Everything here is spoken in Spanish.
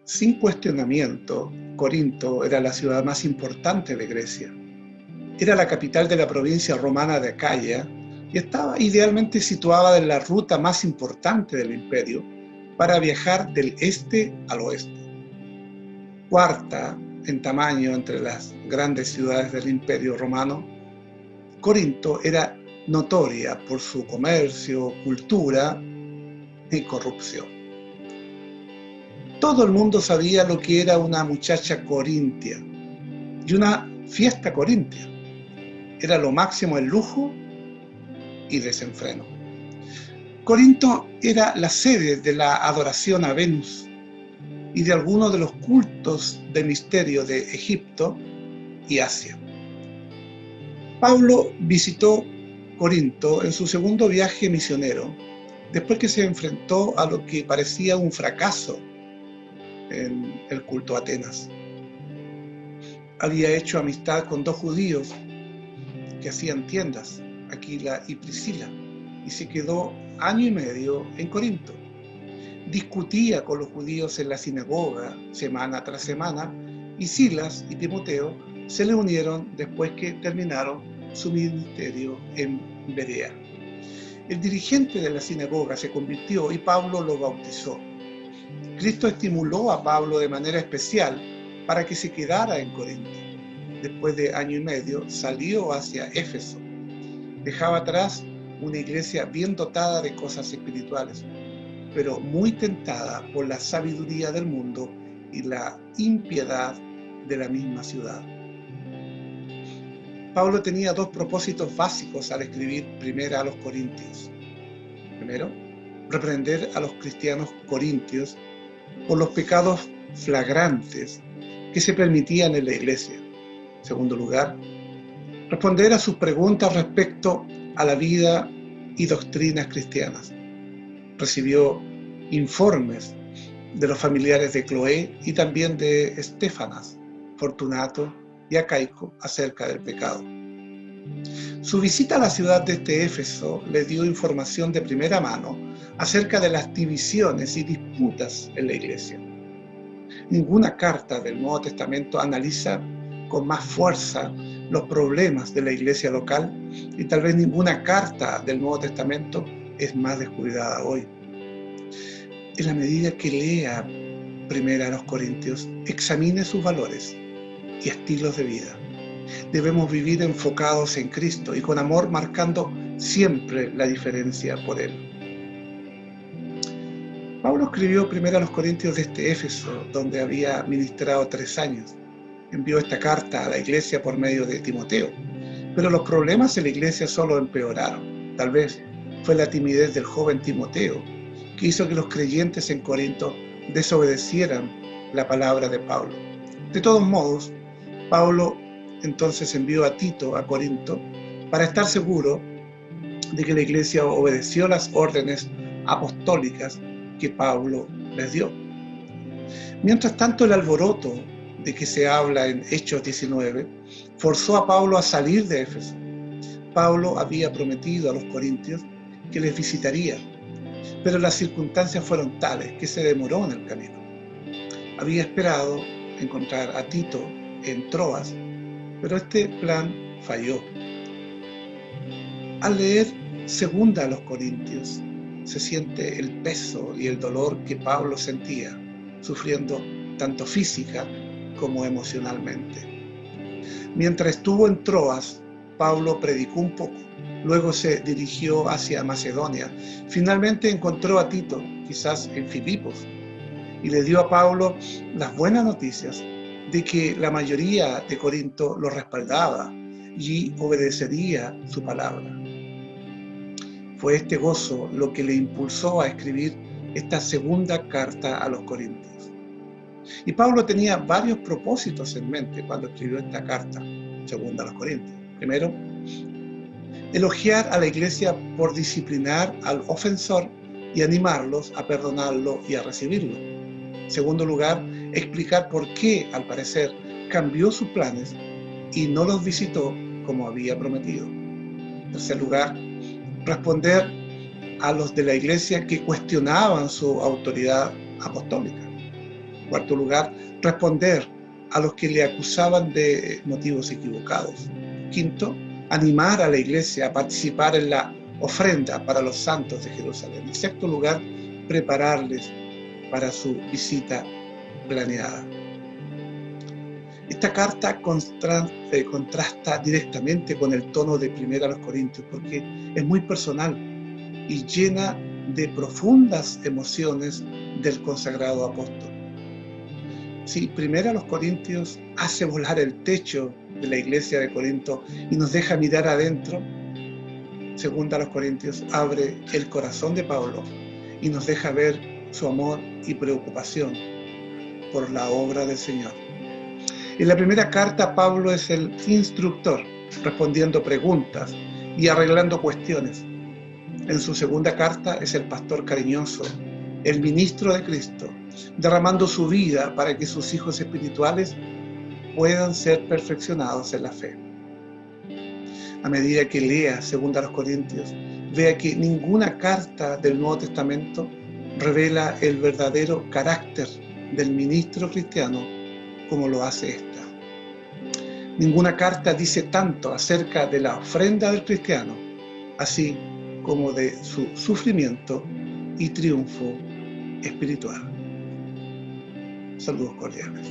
Sin cuestionamiento, Corinto era la ciudad más importante de Grecia. Era la capital de la provincia romana de Acaya y estaba idealmente situada en la ruta más importante del imperio para viajar del este al oeste. Cuarta en tamaño entre las grandes ciudades del imperio romano, Corinto era notoria por su comercio, cultura y corrupción. Todo el mundo sabía lo que era una muchacha corintia y una fiesta corintia. Era lo máximo en lujo y desenfreno. Corinto era la sede de la adoración a Venus y de algunos de los cultos de misterio de Egipto y Asia. Pablo visitó Corinto en su segundo viaje misionero, después que se enfrentó a lo que parecía un fracaso en el culto a Atenas. Había hecho amistad con dos judíos que hacían tiendas, Aquila y Priscila, y se quedó año y medio en Corinto. Discutía con los judíos en la sinagoga semana tras semana, y Silas y Timoteo se le unieron después que terminaron su ministerio en Berea. El dirigente de la sinagoga se convirtió y Pablo lo bautizó. Cristo estimuló a Pablo de manera especial para que se quedara en Corinto. Después de año y medio salió hacia Éfeso. Dejaba atrás una iglesia bien dotada de cosas espirituales, pero muy tentada por la sabiduría del mundo y la impiedad de la misma ciudad. Pablo tenía dos propósitos básicos al escribir primero a los Corintios. Primero, reprender a los cristianos corintios por los pecados flagrantes que se permitían en la iglesia. En segundo lugar, responder a sus preguntas respecto a la vida y doctrinas cristianas. Recibió informes de los familiares de Cloé y también de Estéfanas, Fortunato y Acaico acerca del pecado. Su visita a la ciudad de Éfeso le dio información de primera mano acerca de las divisiones y disputas en la iglesia. Ninguna carta del Nuevo Testamento analiza con más fuerza los problemas de la iglesia local y tal vez ninguna carta del Nuevo Testamento es más descuidada hoy. En la medida que lea primero a los Corintios, examine sus valores y estilos de vida. Debemos vivir enfocados en Cristo y con amor marcando siempre la diferencia por Él. Pablo escribió primero a los Corintios desde Éfeso, donde había ministrado 3 años. Envió esta carta a la iglesia por medio de Timoteo, pero los problemas en la iglesia solo empeoraron. Tal vez fue la timidez del joven Timoteo que hizo que los creyentes en Corinto desobedecieran la palabra de Pablo. De todos modos, Pablo entonces envió a Tito a Corinto para estar seguro de que la iglesia obedeció las órdenes apostólicas que Pablo les dio. Mientras tanto, el alboroto de que se habla en Hechos 19 forzó a Pablo a salir de Éfeso. Pablo había prometido a los corintios que les visitaría, pero las circunstancias fueron tales que se demoró en el camino. Había esperado encontrar a Tito en Troas, pero este plan falló. Al leer segunda a los Corintios, se siente el peso y el dolor que Pablo sentía, sufriendo tanto física como emocionalmente. Mientras estuvo en Troas, Pablo predicó un poco, luego se dirigió hacia Macedonia. Finalmente encontró a Tito, quizás en Filipos, y le dio a Pablo las buenas noticias de que la mayoría de Corinto lo respaldaba y obedecería su palabra. Fue este gozo lo que le impulsó a escribir esta segunda carta a los Corintios. Y Pablo tenía varios propósitos en mente cuando escribió esta carta, segunda a los Corintios. Primero, elogiar a la iglesia por disciplinar al ofensor y animarlos a perdonarlo y a recibirlo. En segundo lugar, explicar por qué, al parecer, cambió sus planes y no los visitó como había prometido. En tercer lugar, responder a los de la iglesia que cuestionaban su autoridad apostólica. En cuarto lugar, responder a los que le acusaban de motivos equivocados. Quinto, animar a la iglesia a participar en la ofrenda para los santos de Jerusalén. En sexto lugar, prepararles para su visita planeada. Esta carta contrasta directamente con el tono de Primera a los Corintios porque es muy personal y llena de profundas emociones del consagrado apóstol. Si Primera a los Corintios hace volar el techo de la iglesia de Corinto y nos deja mirar adentro, Segunda a los Corintios abre el corazón de Pablo y nos deja ver su amor y preocupación por la obra del Señor. En la primera carta, Pablo es el instructor, respondiendo preguntas y arreglando cuestiones. En su segunda carta es el pastor cariñoso, el ministro de Cristo, derramando su vida para que sus hijos espirituales puedan ser perfeccionados en la fe. A medida que lea Segunda a los Corintios, vea que ninguna carta del Nuevo Testamento revela el verdadero carácter del ministro cristiano como lo hace esta. Ninguna carta dice tanto acerca de la ofrenda del cristiano, así como de su sufrimiento y triunfo espiritual. Saludos cordiales.